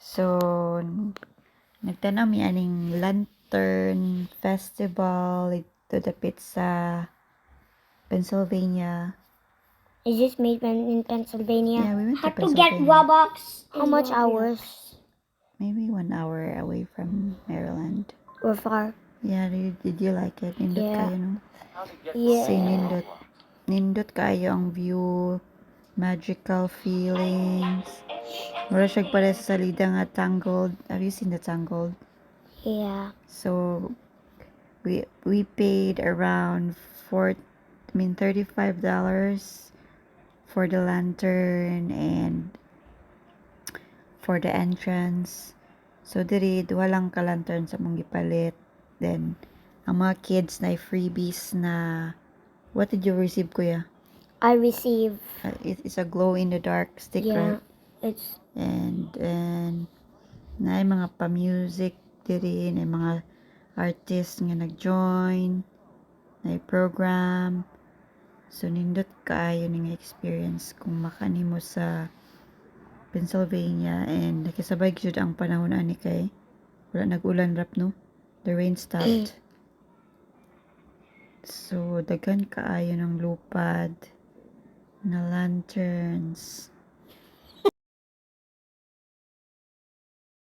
So nagtanaw mi aning Lantern Festival ito dapit sa Pennsylvania. Is this made in Pennsylvania? Yeah, we went to How to get Pennsylvania. Robux? How much hours? Maybe 1 hour away from Maryland. Or far? Yeah, did you like it? Nindot Yeah. kayo, no? Yeah. Say nindot. Nindot kayo ang view, magical feelings. Mura siya pare sa salida nga Tangled. Have you seen the Tangled? Yeah. So we paid around $35 for the lantern and for the entrance. So diri duha lang ka lantern sa mong gipalit. Then ang mga kids na freebies na what did you receive, kuya? I receive. It's a glow in the dark stick, Yeah. right? It's And na mga pa-music diri, na mga artist nga nag-join, na program. So nindot kaayo ning experience kung makanimo sa Pennsylvania, and nakisabay gyud ang panahon ani kay wala nag-ulan rap, no? The rain stopped. So daghan kaayo ng lupad na lanterns.